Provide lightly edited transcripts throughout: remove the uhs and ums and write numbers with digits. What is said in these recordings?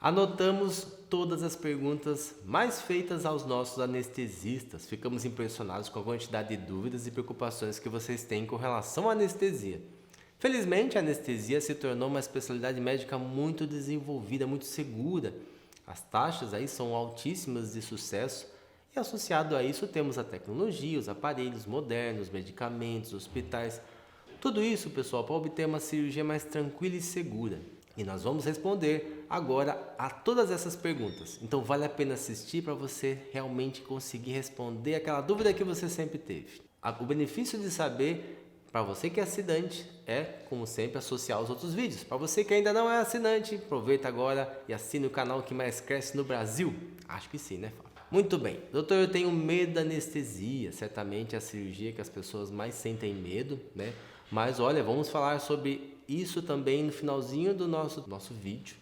Anotamos todas as perguntas mais feitas aos nossos anestesistas. Ficamos impressionados com a quantidade de dúvidas e preocupações que vocês têm com relação à anestesia. Felizmente, a anestesia se tornou uma especialidade médica muito desenvolvida, muito segura. As taxas aí são altíssimas de sucesso e associado a isso temos a tecnologia, os aparelhos modernos, medicamentos, hospitais. Tudo isso, pessoal, para obter uma cirurgia mais tranquila e segura. E nós vamos responder agora a todas essas perguntas. Então vale a pena assistir para você realmente conseguir responder aquela dúvida que você sempre teve. O benefício de saber para você que é assinante é, como sempre, associar aos outros vídeos. Para você que ainda não é assinante, aproveita agora e assine o canal que mais cresce no Brasil. Acho que sim, né, Fábio? Muito bem. Doutor, eu tenho medo da anestesia. Certamente é a cirurgia que as pessoas mais sentem medo, né? Mas olha, vamos falar sobre isso também no finalzinho do nosso vídeo.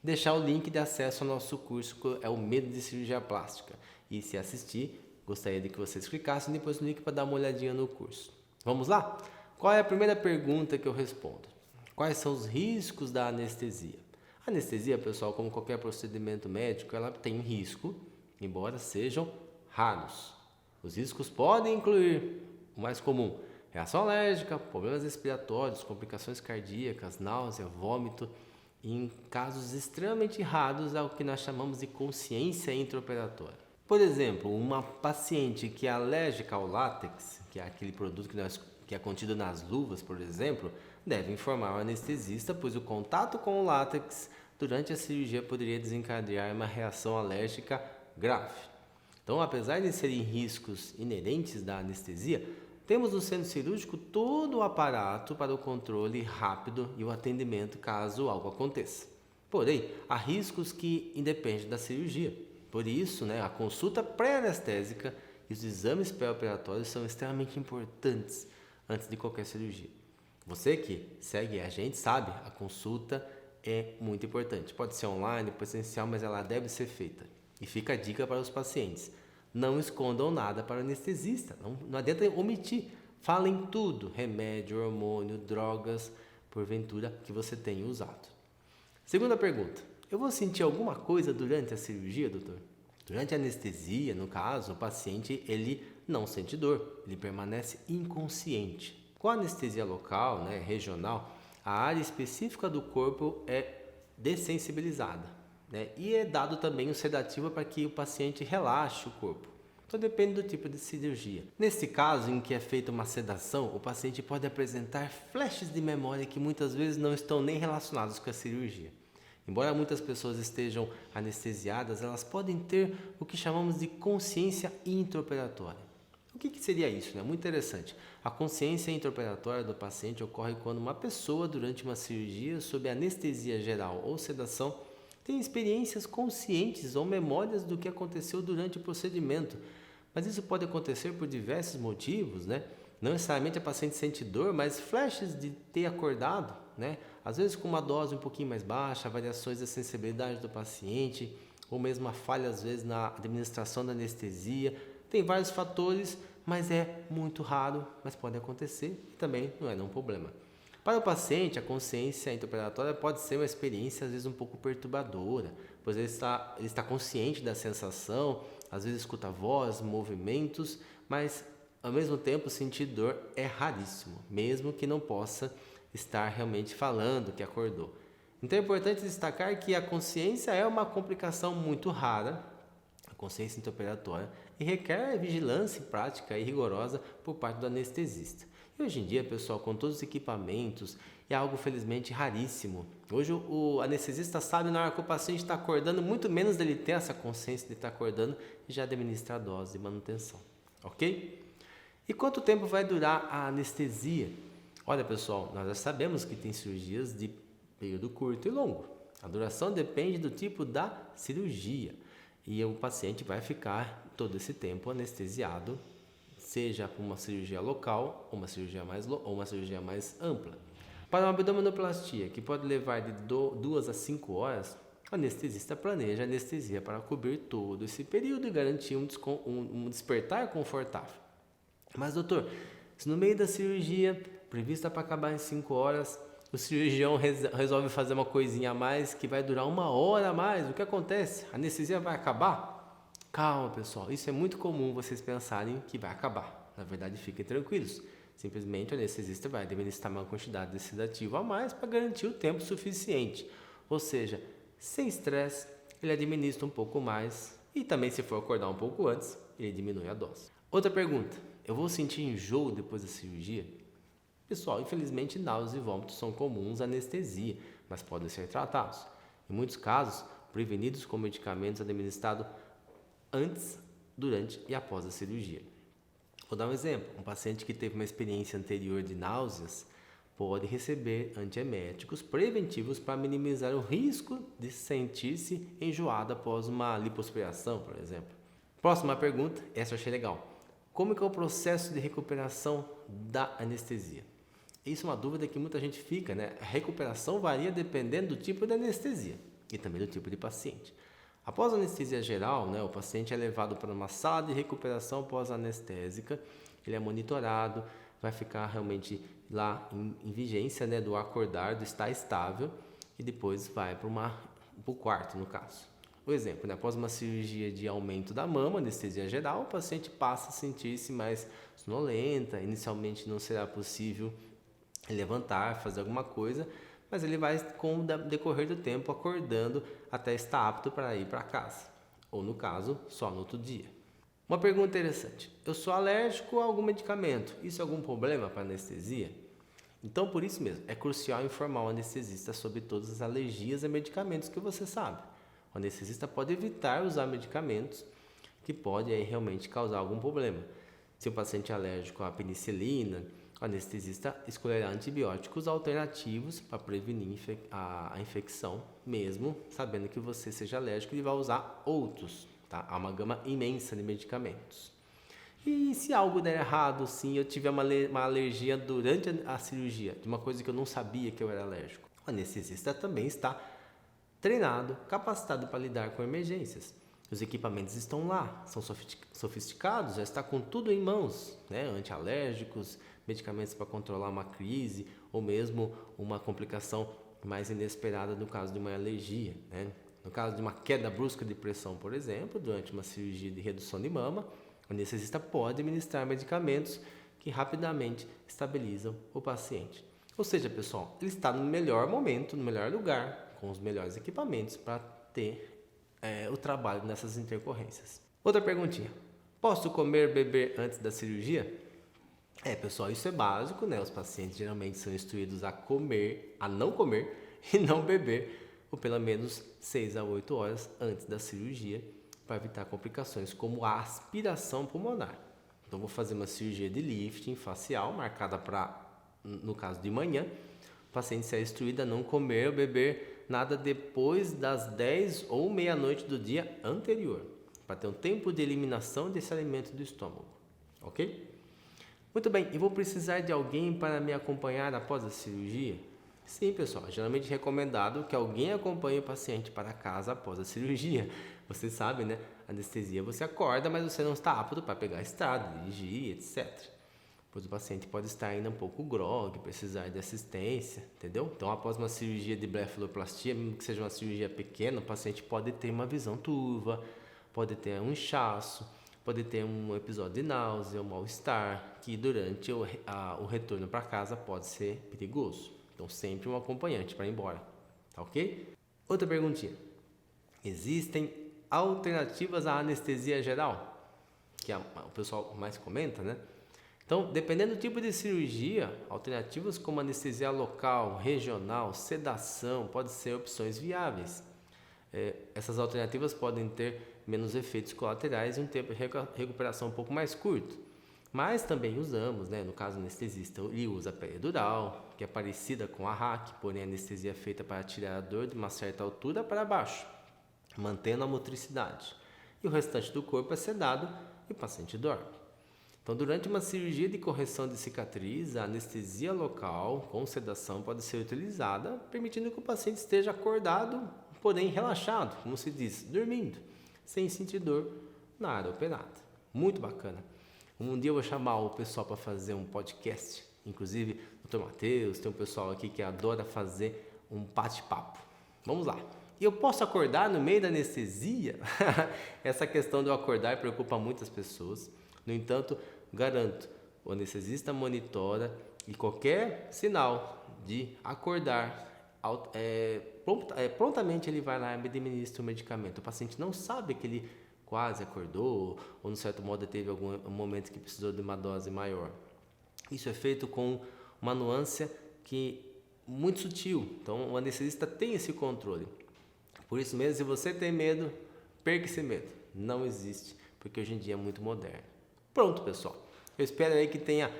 Deixar o link de acesso ao nosso curso, que é o Medo de Cirurgia Plástica. E se assistir, gostaria de que vocês clicassem depois no link para dar uma olhadinha no curso. Vamos lá? Qual é a primeira pergunta que eu respondo? Quais são os riscos da anestesia? A anestesia, pessoal, como qualquer procedimento médico, ela tem risco, embora sejam raros. Os riscos podem incluir o mais comum: reação alérgica, problemas respiratórios, complicações cardíacas, náusea, vômito. E em casos extremamente raros, é o que nós chamamos de consciência intraoperatória. Por exemplo, uma paciente que é alérgica ao látex, que é aquele produto que é contido nas luvas, por exemplo, deve informar o anestesista, pois o contato com o látex durante a cirurgia poderia desencadear uma reação alérgica grave. Então, apesar de serem riscos inerentes da anestesia, temos no centro cirúrgico todo o aparato para o controle rápido e o atendimento caso algo aconteça. Porém, há riscos que independem da cirurgia. Por isso, a consulta pré-anestésica e os exames pré-operatórios são extremamente importantes antes de qualquer cirurgia. Você que segue a gente sabe, a consulta é muito importante. Pode ser online, presencial, mas ela deve ser feita. E fica a dica para os pacientes: não escondam nada para o anestesista, não adianta omitir. Falem tudo: remédio, hormônio, drogas, porventura, que você tenha usado. Segunda pergunta: eu vou sentir alguma coisa durante a cirurgia, doutor? Durante a anestesia, no caso, o paciente ele não sente dor, ele permanece inconsciente. Com a anestesia local, regional, a área específica do corpo é dessensibilizada, e é dado também um sedativo para que o paciente relaxe o corpo. Então depende do tipo de cirurgia. Nesse caso em que é feita uma sedação, o paciente pode apresentar flashes de memória que muitas vezes não estão nem relacionados com a cirurgia. Embora muitas pessoas estejam anestesiadas, elas podem ter o que chamamos de consciência intraoperatória. O que seria isso? Muito interessante. A consciência intraoperatória do paciente ocorre quando uma pessoa, durante uma cirurgia sob anestesia geral ou sedação, tem experiências conscientes ou memórias do que aconteceu durante o procedimento. Mas isso pode acontecer por diversos motivos, Não necessariamente a paciente sente dor, mas flashes de ter acordado, Às vezes com uma dose um pouquinho mais baixa, variações da sensibilidade do paciente, ou mesmo uma falha às vezes na administração da anestesia. Tem vários fatores, mas é muito raro, mas pode acontecer e também não é um problema. Para o paciente, a consciência intraoperatória pode ser uma experiência às vezes um pouco perturbadora, pois ele está consciente da sensação, às vezes escuta voz, movimentos, mas ao mesmo tempo sentir dor é raríssimo, mesmo que não possa estar realmente falando que acordou. Então é importante destacar que a consciência é uma complicação muito rara, a consciência intraoperatória, e requer vigilância prática e rigorosa por parte do anestesista. E hoje em dia, pessoal, com todos os equipamentos, é algo felizmente raríssimo. Hoje o anestesista sabe na hora que o paciente está acordando, muito menos dele ter essa consciência de estar acordando e já administrar a dose de manutenção. Ok? E quanto tempo vai durar a anestesia? Olha, pessoal, nós já sabemos que tem cirurgias de período curto e longo. A duração depende do tipo da cirurgia. E o paciente vai ficar todo esse tempo anestesiado, seja uma cirurgia local ou uma cirurgia mais ampla. Para uma abdominoplastia, que pode levar de 2 a 5 horas, o anestesista planeja a anestesia para cobrir todo esse período e garantir um despertar confortável. Mas, doutor, se no meio da cirurgia, prevista para acabar em 5 horas, o cirurgião resolve fazer uma coisinha a mais que vai durar 1 hora a mais. O que acontece? A anestesia vai acabar? Calma, pessoal. Isso é muito comum vocês pensarem que vai acabar. Na verdade, fiquem tranquilos. Simplesmente o anestesista vai administrar uma quantidade de sedativo a mais para garantir o tempo suficiente. Ou seja, sem estresse, ele administra um pouco mais e também, se for acordar um pouco antes, ele diminui a dose. Outra pergunta: eu vou sentir enjoo depois da cirurgia? Pessoal, infelizmente, náuseas e vômitos são comuns à anestesia, mas podem ser tratados. Em muitos casos, prevenidos com medicamentos administrados antes, durante e após a cirurgia. Vou dar um exemplo. Um paciente que teve uma experiência anterior de náuseas pode receber antieméticos preventivos para minimizar o risco de sentir-se enjoado após uma lipoaspiração, por exemplo. Próxima pergunta, essa eu achei legal. Como é o processo de recuperação da anestesia? Isso é uma dúvida que muita gente fica, né? A recuperação varia dependendo do tipo de anestesia e também do tipo de paciente. Após a anestesia geral, né, o paciente é levado para uma sala de recuperação pós-anestésica, ele é monitorado, vai ficar realmente lá em vigência, né, do acordar, do estar estável, e depois vai para o quarto, no caso. Por exemplo, né, após uma cirurgia de aumento da mama, anestesia geral, o paciente passa a sentir-se mais sonolenta, inicialmente não será possível levantar, fazer alguma coisa, mas ele vai, com o decorrer do tempo, acordando até estar apto para ir para casa. Ou, no caso, só no outro dia. Uma pergunta interessante. Eu sou alérgico a algum medicamento. Isso é algum problema para anestesia? Então, por isso mesmo, é crucial informar o anestesista sobre todas as alergias a medicamentos que você sabe. O anestesista pode evitar usar medicamentos que podem aí realmente causar algum problema. Se o paciente é alérgico à penicilina, o anestesista escolherá antibióticos alternativos para prevenir a infecção, mesmo sabendo que você seja alérgico, e vai usar outros, tá? Há uma gama imensa de medicamentos. E se algo der errado, sim, eu tiver uma alergia durante a cirurgia, de uma coisa que eu não sabia que eu era alérgico, o anestesista também está treinado, capacitado para lidar com emergências. Os equipamentos estão lá, são sofisticados, já está com tudo em mãos, né? Antialérgicos, medicamentos para controlar uma crise ou mesmo uma complicação mais inesperada no caso de uma alergia, né? No caso de uma queda brusca de pressão, por exemplo, durante uma cirurgia de redução de mama, o anestesista pode administrar medicamentos que rapidamente estabilizam o paciente. Ou seja, pessoal, ele está no melhor momento, no melhor lugar, com os melhores equipamentos para ter o trabalho nessas intercorrências. Outra perguntinha: posso comer e beber antes da cirurgia? Pessoal, isso é básico, né? Os pacientes geralmente são instruídos a comer, a não comer e não beber por pelo menos 6 a 8 horas antes da cirurgia, para evitar complicações como a aspiração pulmonar. Então, vou fazer uma cirurgia de lifting facial, marcada para, no caso de manhã. O paciente será instruído a não comer ou beber nada depois das 10 ou meia-noite do dia anterior, para ter um tempo de eliminação desse alimento do estômago, ok? Muito bem, e vou precisar de alguém para me acompanhar após a cirurgia? Sim, pessoal, geralmente é recomendado que alguém acompanhe o paciente para casa após a cirurgia. Você sabe, né? Anestesia, você acorda, mas você não está apto para pegar a estrada, dirigir, etc. Pois o paciente pode estar ainda um pouco grogue, precisar de assistência, entendeu? Então, após uma cirurgia de blefaroplastia, mesmo que seja uma cirurgia pequena, o paciente pode ter uma visão turva, pode ter um inchaço, pode ter um episódio de náusea, um mal-estar, que durante o retorno para casa pode ser perigoso. Então, sempre um acompanhante para ir embora, tá ok? Outra perguntinha: existem alternativas à anestesia geral? Que o pessoal mais comenta, né? Então, dependendo do tipo de cirurgia, alternativas como anestesia local, regional, sedação, podem ser opções viáveis. Essas alternativas podem ter menos efeitos colaterais e um tempo de recuperação um pouco mais curto. Mas também usamos, né, no caso do anestesista, ele usa a peridural, que é parecida com a RAC, porém a anestesia é feita para tirar a dor de uma certa altura para baixo, mantendo a motricidade. E o restante do corpo é sedado e o paciente dorme. Então, durante uma cirurgia de correção de cicatriz, a anestesia local com sedação pode ser utilizada, permitindo que o paciente esteja acordado, porém relaxado, como se diz, dormindo, sem sentir dor na área operada. Muito bacana. Um dia eu vou chamar o pessoal para fazer um podcast Inclusive, o Dr. Matheus, tem um pessoal aqui que adora fazer um bate-papo. Vamos lá. E eu posso acordar no meio da anestesia? Essa questão de eu acordar preocupa muitas pessoas. No entanto, garanto, o anestesista monitora e qualquer sinal de acordar, prontamente ele vai lá e administra o medicamento. O paciente não sabe que ele quase acordou ou, de certo modo, teve algum momento que precisou de uma dose maior. Isso é feito com uma nuance muito sutil. Então, o anestesista tem esse controle. Por isso mesmo, se você tem medo, perca esse medo. Não existe, porque hoje em dia é muito moderno. Pronto, pessoal. Eu espero aí que tenha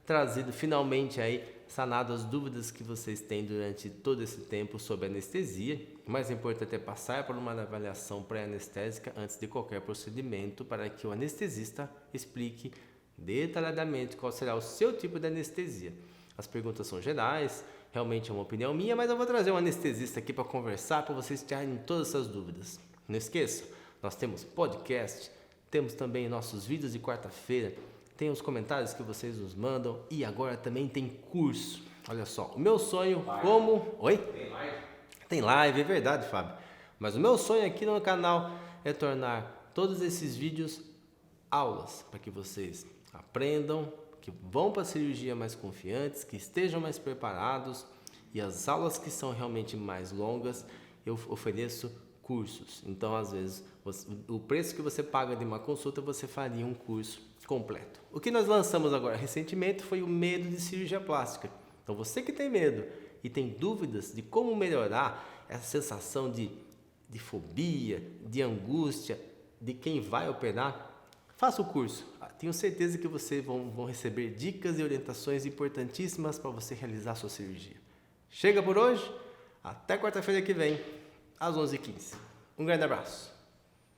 trazido finalmente aí, sanado as dúvidas que vocês têm durante todo esse tempo sobre anestesia. O mais importante é passar por uma avaliação pré-anestésica antes de qualquer procedimento para que o anestesista explique detalhadamente qual será o seu tipo de anestesia. As perguntas são gerais, realmente é uma opinião minha, mas eu vou trazer um anestesista aqui para conversar, para vocês tirarem todas essas dúvidas. Não esqueça, nós temos podcast, temos também nossos vídeos de quarta-feira, tem os comentários que vocês nos mandam e agora também tem curso. Olha só, o meu sonho como... Oi? Tem live, é verdade, Fábio. Mas o meu sonho aqui no canal é tornar todos esses vídeos aulas, para que vocês aprendam, que vão para a cirurgia mais confiantes, que estejam mais preparados, e as aulas que são realmente mais longas, eu ofereço cursos. Então, às vezes, o preço que você paga de uma consulta, você faria um curso completo. O que nós lançamos agora recentemente foi o medo de cirurgia plástica. Então, você que tem medo e tem dúvidas de como melhorar essa sensação de fobia, de angústia, de quem vai operar, faça o curso. Tenho certeza que vocês vão receber dicas e orientações importantíssimas para você realizar a sua cirurgia. Chega por hoje, até quarta-feira que vem, às 11h15. Um grande abraço.